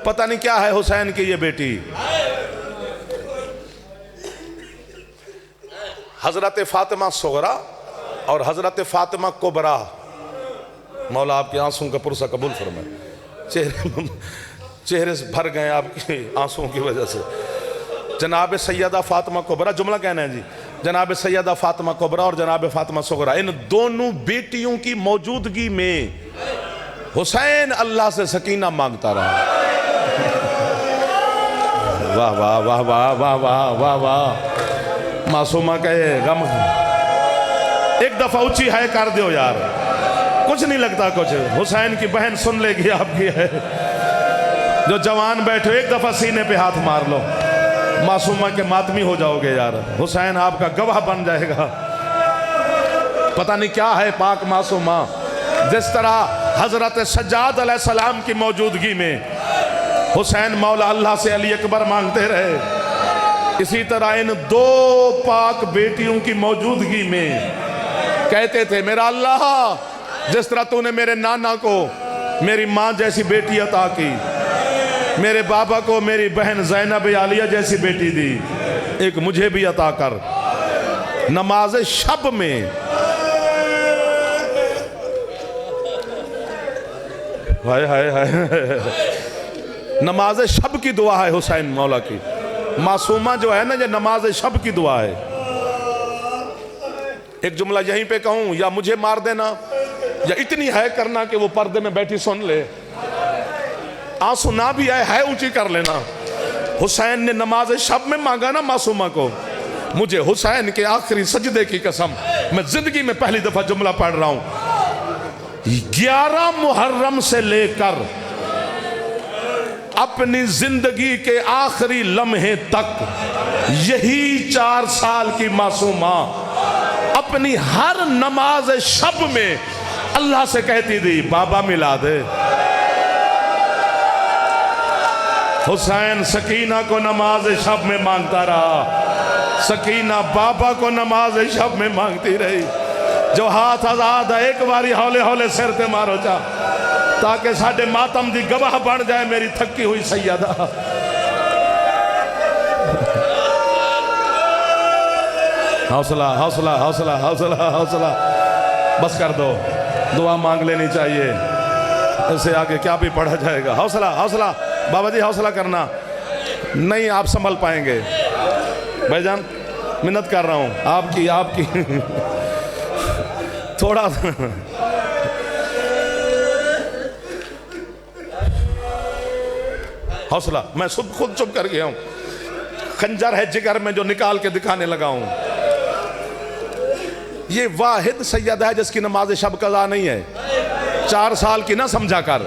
पता नहीं क्या है हुसैन की ये बेटी। हजरत फातिमा सुगरा और हजरत फातिमा कुबरा, मौला आपके आंसुओं का पुरसा कबूल फरमाए। चेहरे से भर गए आपके आंसुओं की वजह से। जनाब सैयदा फातिमा कुबरा, जुमला कहना है जी, जनाब सैयदा फातिमा कुबरा और जनाब फातिमा सुगरा, इन दोनों बेटियों की मौजूदगी में हुसैन अल्लाह से सकीना मांगता रहा। वाह वाह वाह वाह वाह वाह वाह वाह। मासूमा कहे गम एक दफा ऊंची है कर दो यार, कुछ नहीं लगता कुछ। हुसैन की बहन सुन लेगी आपकी है, जो जवान बैठे एक दफा सीने पे हाथ मार लो, मासूमा के मातमी हो जाओगे यार। हुसैन आपका गवाह बन जाएगा। पता नहीं क्या है पाक मासूमा। जिस तरह हजरत सज्जाद अलैहिस्सलाम की मौजूदगी में हुसैन मौला अल्लाह से अली अकबर मांगते रहे, इसी तरह इन दो पाक बेटियों की मौजूदगी में कहते थे, मेरा अल्लाह जिस तरह तूने मेरे नाना को मेरी माँ जैसी बेटी अता की, मेरे बाबा को मेरी बहन ज़ैनब आलिया जैसी बेटी दी, एक मुझे भी अता कर। नमाज शब में हाय हाय हाय, नमाज शब की दुआ है हुसैन मौला की। मासूमा जो है ना, ये नमाज शब की दुआ है। एक जुमला यहीं पे कहूं या मुझे मार देना, या इतनी है करना कि वो पर्दे में बैठी सुन ले, आंसू ना भी आए है ऊंची कर लेना। हुसैन ने नमाज शब में मांगा ना मासूमा को, मुझे हुसैन के आखिरी सजदे की कसम, मैं जिंदगी में पहली दफा जुमला पढ़ रहा हूं, 11 मुहर्रम से लेकर अपनी जिंदगी के आखिरी लम्हे तक यही 4 साल की मासूमा अपनी हर नमाज शब में अल्लाह से कहती थी, बाबा मिला दे। हुसैन सकीना को नमाज शब में मांगता रहा, सकीना बाबा को नमाज शब में मांगती रही। जो हाथ आजाद है एक बारी हौले हौले सिर ते मारो चा, ताकि साडे मातम दी गवाह बन जाए मेरी थकी हुई सैयदा। हौसला हौसला हौसला हौसला हौसला, बस कर दो, दुआ मांग लेनी चाहिए, इससे आगे क्या भी पढ़ा जाएगा। हौसला हौसला बाबा जी, हौसला करना, नहीं आप संभल पाएंगे। भाईजान मिन्नत कर रहा हूँ आपकी आपकी थोड़ा हौसला। मैं खुद चुप कर गया हूं, खंजर है जिगर में जो निकाल के दिखाने लगा हूं। ये वाहिद सैयद है जिसकी नमाज शब कज़ा नहीं है, 4 साल की ना समझा कर,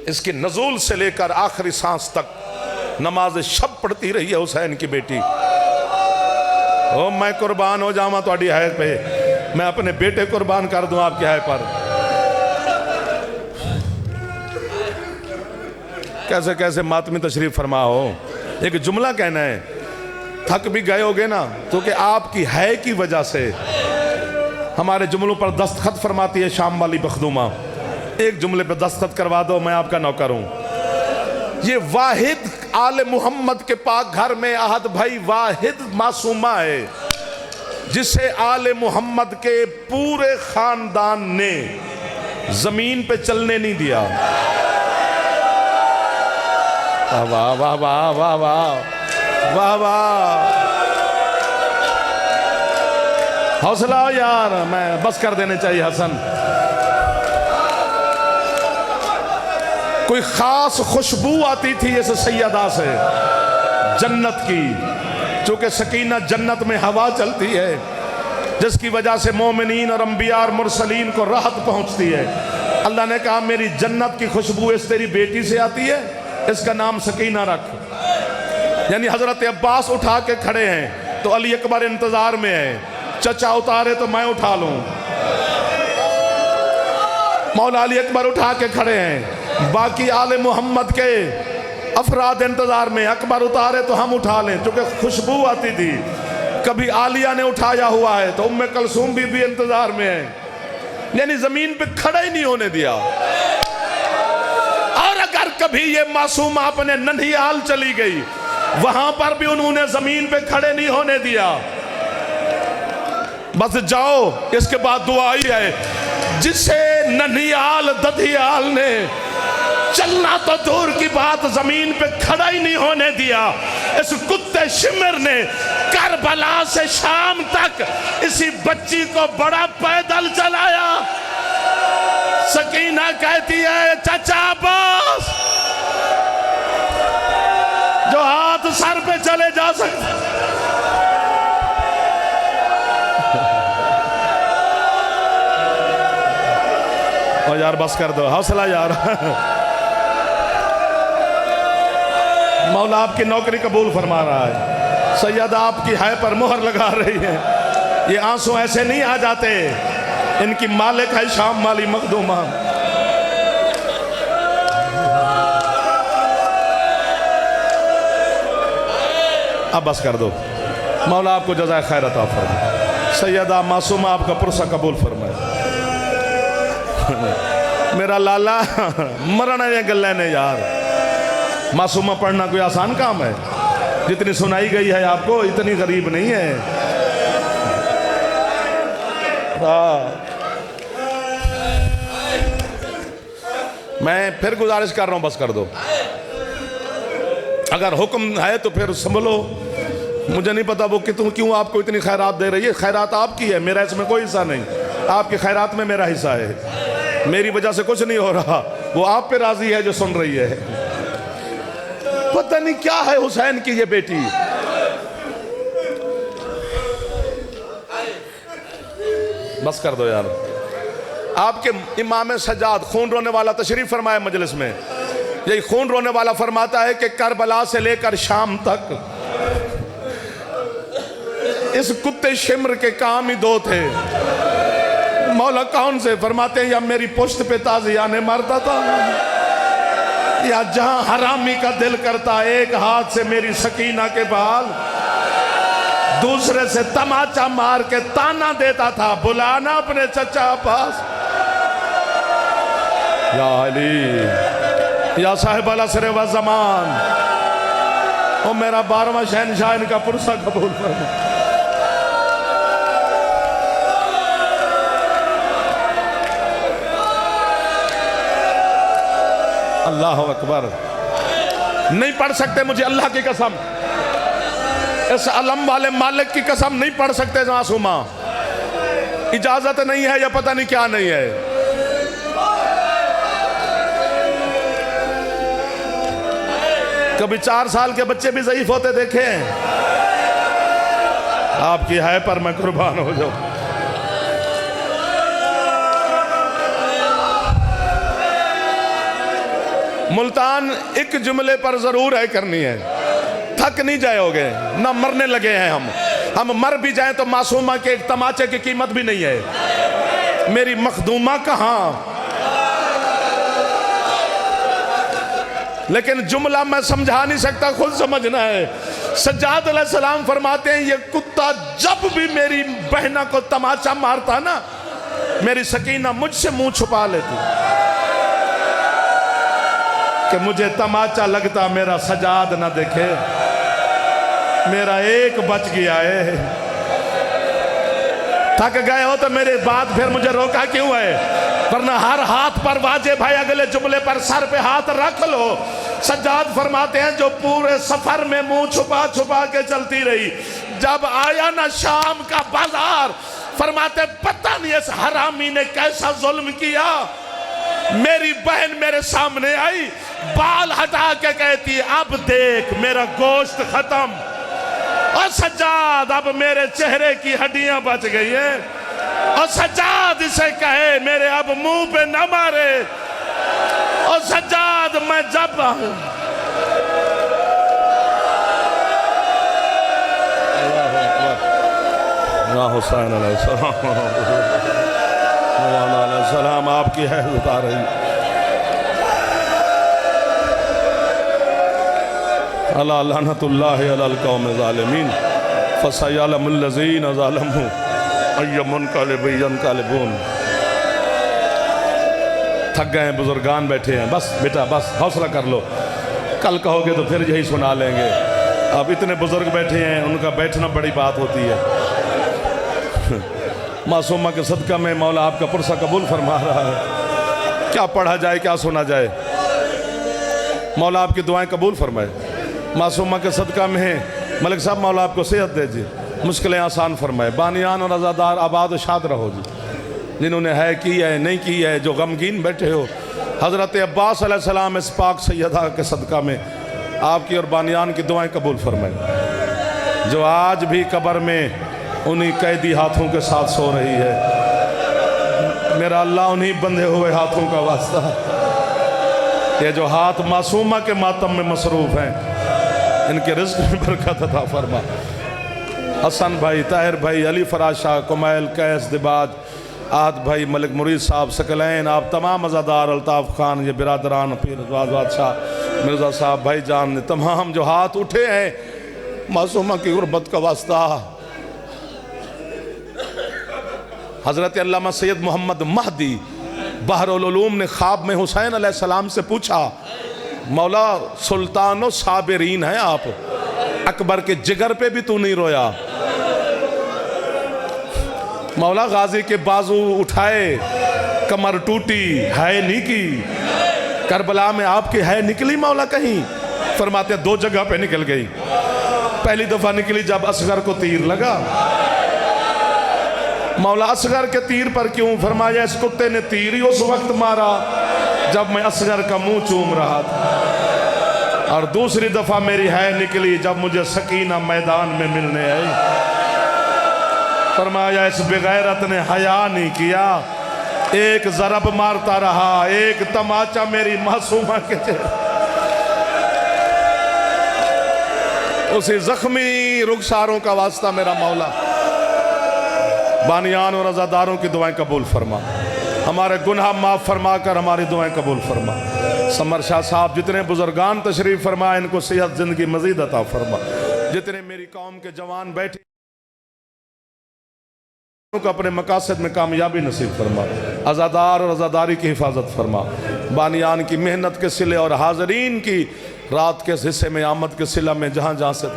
इसकी नज़ूल से लेकर आखिरी सांस तक नमाज शब पढ़ती रही है हुसैन की बेटी। ओ मैं कुर्बान हो जावा तुहाडी हैत पे, मैं अपने बेटे कुर्बान कर दूं आपकी हैत पर। कैसे कैसे मातमी तशरीफ फरमा हो। एक जुमला कहना है, थक भी गए होगे ना, तो कि आपकी है की वजह से हमारे जुमलों पर दस्तखत फरमाती है शाम वाली बखदूमा। एक जुमले पर दस्तखत करवा दो, मैं आपका नौकर हूं। ये वाहिद आले मोहम्मद के पाक घर में अहद भाई वाहिद मासूमा है जिसे आले मोहम्मद के पूरे खानदान ने जमीन पे चलने नहीं दिया। वाह वाह वाह वाह वाह वाह वाह, हौसला हो यार, मैं बस कर देने चाहिए हसन। कोई खास खुशबू आती थी इस सैयदा से जन्नत की, चूंकि सकीना जन्नत में हवा चलती है जिसकी वजह से मोमिनीन और अंबिया और मुरसलीन को राहत पहुंचती है। अल्लाह ने कहा मेरी जन्नत की खुशबू इस तेरी बेटी से आती है, इसका नाम सकीना रख। यानी हजरत अब्बास उठा के खड़े हैं तो अली अकबर इंतजार में है, चचा उतारे तो मैं उठा लूं। मौला अली अकबर उठा के खड़े हैं, बाकी आले मोहम्मद के अफराद इंतजार में, अकबर उतारे तो हम उठा लें, क्योंकि खुशबू आती थी। कभी आलिया ने उठाया हुआ है तो उम्मे कलसूम भी इंतजार में है, यानी जमीन पे खड़ा ही नहीं होने दिया। और अगर कभी ये मासूमा अपने ननिहाल चली गई, वहां पर भी उन्होंने जमीन पे खड़े नहीं होने दिया। बस जाओ, इसके बाद दुआ ही है, जिसे ननिहाल दधियाल ने चलना तो दूर की बात जमीन पे खड़ा ही नहीं होने दिया, इस कुत्ते शिमर ने करबला से शाम तक इसी बच्ची को बड़ा पैदल चलाया। सकीना कहती है चचा बस, जो हाथ सर पे चले जा सकते। और यार बस कर दो, हौसला यार। मौला आपकी नौकरी कबूल फरमा रहा है, सैयदा आपकी हाय पर मोहर लगा रही है। ये आंसू ऐसे नहीं आ जाते, इनकी मालिक है शाम माली मखदूमा। अब बस कर दो, मौला आपको जज़ाए खैर अता फरमाए। सैयदा मासूमा आपका पुरसा कबूल फरमाए। मेरा लाला मरना ये गल्ला ने यार, मासूमा पढ़ना कोई आसान काम है? जितनी सुनाई गई है आपको इतनी गरीब नहीं है। मैं फिर गुजारिश कर रहा हूं, बस कर दो। अगर हुक्म है तो फिर संभलो। मुझे नहीं पता वो क्यों आपको इतनी खैरात दे रही है। खैरात आपकी है, मेरा इसमें कोई हिस्सा नहीं। आपकी खैरात में मेरा हिस्सा है, मेरी वजह से कुछ नहीं हो रहा। वो आप पे राजी है जो सुन रही है। पता नहीं क्या है हुसैन की ये बेटी। बस कर दो यार। आपके इमाम सज्जाद खून रोने वाला तशरीफ फरमाया मजलिस में, यही खून रोने वाला फरमाता है कि करबला से लेकर शाम तक इस कुत्ते शिम्र के काम ही दो थे। मौला कौन से? फरमाते हैं या मेरी पुश्त पे ताज़ियाने मारता था, या जहां हरामी का दिल करता एक हाथ से मेरी सकीना के बाल, दूसरे से तमाचा मार के ताना देता था, बुलाना अपने चचा पास। या अली या साहिब अलअस्र व ज़मान, ओ मेरा 12वां शहनशाह इनका पुरसा कबूल फरमा। अल्लाह अकबर। नहीं पढ़ सकते, मुझे अल्लाह की कसम, इस अलम वाले मालिक की कसम नहीं पढ़ सकते मासूमा। इजाजत नहीं है या पता नहीं क्या नहीं है। कभी 4 साल के बच्चे भी ज़ईफ होते देखे हैं? आपकी है पर मैं कुर्बान हो जाऊं। मुल्तान एक जुमले पर जरूर है करनी है, थक नहीं जाओगे, ना मरने लगे हैं हम मर भी जाएं तो मासूमा के एक तमाचे की कीमत भी नहीं है। मेरी मखदूमा कहां? लेकिन जुमला मैं समझा नहीं सकता, खुद समझना है। सज्जाद अलैहिस्सलाम फरमाते हैं ये कुत्ता जब भी मेरी बहना को तमाचा मारता ना, मेरी सकीना मुझसे मुंह छुपा लेती कि मुझे तमाचा लगता मेरा सजाद ना देखे, मेरा एक बच गया है। थक गए हो तो मेरे बाद फिर मुझे रोका क्यों है? वरना हर हाथ पर वाजिब है अगले जुमले पर सर पे हाथ रख लो। सज्जाद फरमाते हैं जो पूरे सफर में मुंह छुपा छुपा के चलती रही, जब आया ना शाम का बाजार, फरमाते पता नहीं इस हरामी ने कैसा जुल्म किया। मेरी बहन मेरे सामने आई, बाल हटा के कहती अब देख मेरा गोश्त खत्म, और सज्जाद अब मेरे चेहरे की हड्डियां बच गई है। और सज्जाद इसे कहे मेरे अब मुंह पे न मारे। और सज्जाद मैं जब हुसैन अलैहिस्सलाम आपकी है उतार रही। अला लानतुल्लाहि अलल कौम ज़ालिमीन फसयअलमुल लज़ीना ज़लमू अय्यमुनक़लिबून। थक गए, बुजुर्गान बैठे हैं। बस बेटा बस हौसला कर लो, कल कहोगे तो फिर यही सुना लेंगे। अब इतने बुजुर्ग बैठे हैं, उनका बैठना बड़ी बात होती है। मासूमा के सदका में मौला आपका पुरसा कबूल फरमा रहा है। क्या पढ़ा जाए, क्या सुना जाए? मौला आपकी दुआएं कबूल फरमाए। मासूमा के सदका में है मलिक साहब, मौला आपको सेहत दे जी, मुश्किलें आसान फरमाए, बानियान और आज़ादार आबाद शाद रहो जी। जिन्होंने है की है नहीं की है, जो गमगीन बैठे हो, हज़रत अब्बास अलैहिस्सलाम इस पाक सैयदा के सदका में आपकी और बानियान की दुआएं कबूल फरमाए। जो आज भी कब्र में उन्हीं कैदी हाथों के साथ सो रही है, मेरा अल्लाह उन्हीं बंधे हुए हाथों का वास्ता, ये जो हाथ मासूमा के मातम में मसरूफ़ हैं, इनके रिज़्क़ में बरकत अता फरमा। हसन भाई, ताहिर भाई, अली फराज शाह, कुमैल, कैस, दिबाज, आद भाई, मलिक मुरीद साहब, सकलैन, आप तमाम अज़ादार, अल्ताफ़ खान, ये बिरादरान, पीर बादशाह, मिर्ज़ा साहब, भाई जान ने तमाम जो हाथ उठे हैं मासूमा की गुरबत का वास्ता। हज़रत अल्लामा सैयद मोहम्मद महदी बहरुल उलूम ने ख्वाब में हुसैन अलैहिस्सलाम से पूछा, मौला सुल्तानो साबिरीन है आप, अकबर के जिगर पे भी तू नहीं रोया। मौला गाजी के बाजू उठाए, कमर टूटी, है नहीं की, करबला में आपकी है निकली मौला कहीं? फरमाते दो जगह पे निकल गई। पहली दफा निकली जब असगर को तीर लगा। मौला असगर के तीर पर क्यों? फरमाया इस कुत्ते ने तीर ही उस वक्त मारा जब मैं असगर का मुंह चूम रहा था। और दूसरी दफा मेरी है निकली जब मुझे सकीना मैदान में मिलने आई। फरमाया इस बेगैरत ने हया नहीं किया, एक ज़रब मारता रहा, एक तमाचा मेरी मासूमा के चेहरे। उसी जख्मी रुखसारों का वास्ता मेरा मौला बानियान और अज़ादारों की दुआएं कबूल फरमा, हमारे गुनाह माफ़ फरमा कर हमारी दुआएं कबूल फरमा। समर शाह साहब जितने बुजुर्गान तशरीफ़ फरमा, इनको सेहत ज़िंदगी मज़ीद अता फरमा। जितने मेरी कौम के जवान बैठे को अपने मकासद में कामयाबी नसीब फरमा, अज़ादार और अज़ादारी की हिफाजत फरमा। बानियान की मेहनत के सिले और हाज़रीन की रात के हिस्से में आमद के सिला में जहाँ जहाँ से,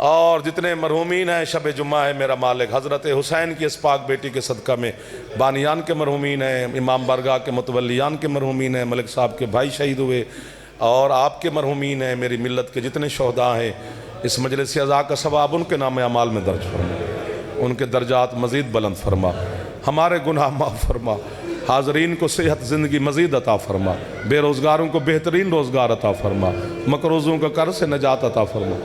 और जितने मरहूमीन हैं शब जुम्मा है मेरा मालिक, हज़रत हुसैन की इस पाक बेटी के सदक़ा में बानियान के मरहूमीन हैं, इमाम बारगाह के मुतवल्लियान के मरहूमीन हैं, मलिक साहब के भाई शहीद हुए, और आपके मरहूमीन हैं, मेरी मिल्लत के जितने शोहदा हैं, इस मजलिस अज़ा का सवाब उनके नाम अमाल में दर्ज फरमा, उनके दर्जात मज़ीद बुलंद फरमा, हमारे गुनाह माफ़ फरमा, हाज़रीन को सेहत ज़िंदगी मज़ीद अता फरमा, बेरोज़गारों को बेहतरीन रोज़गार अता फरमा, मकरूज़ों का कर्ज़ से नजात अता फरमा।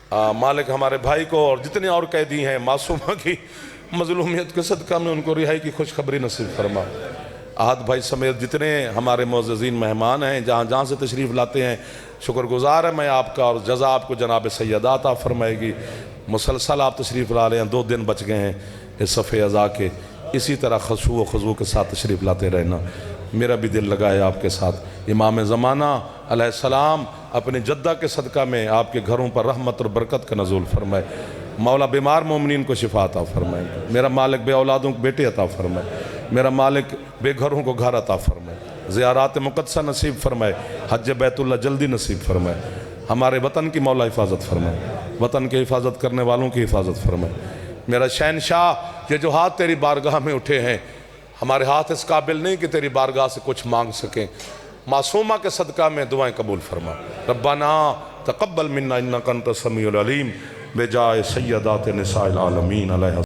मालिक हमारे भाई को और जितने और कैदी हैं मासूमा की मज़लूमियत के सदक़ा में उनको रिहाई की खुशखबरी नसीब फरमा। आहद भाई समेत जितने हमारे मोअज़्ज़ीन मेहमान हैं जहाँ जहाँ से तशरीफ़ लाते हैं, शुक्रगुज़ार है मैं आपका, और जज़ा आपको जनाब सैयदा अता फरमाएगी। मुसलसल आप तशरीफ़ ला रहे हैं, 2 दिन बच गए हैं इस सफ़े अज़ा के, इसी तरह खुशू व खुजू के साथ तशरीफ़ लाते रहना। मेरा भी दिल लगा है आपके साथ। इमाम ज़माना अलैहिस्सलाम अपने जद्दा के सदक़ा में आपके घरों पर रहमत और बरकत का नज़ूल फरमाए। मौला बीमार मोमिनीन को शिफा अता फरमाए, मेरा मालिक बे औलादों को बेटे अता फरमाए, मेरा मालिक बेघरों को घर अता फरमाए, ज़ियारात मुक़द्दसा नसीब फरमाए, हज बैतुल्ला जल्दी नसीब फरमाए, हमारे वतन की मौला हिफाजत फरमाए, वतन की हिफाजत करने वालों की हिफाजत फरमाए। मेरा शहनशाह ये जो हाथ तेरी बारगाह में उठे हैं, हमारे हाथ इस काबिल नहीं कि तेरी बारगाह से कुछ मांग सकें, मासूमा के सदक़ा में दुआएं कबूल फरमा। रब्बाना तक़ब्बल मिन्ना इन्नका अंतस समीउल अलीम बेजाए सय्यदात निसाइल आलमीन अलैहि।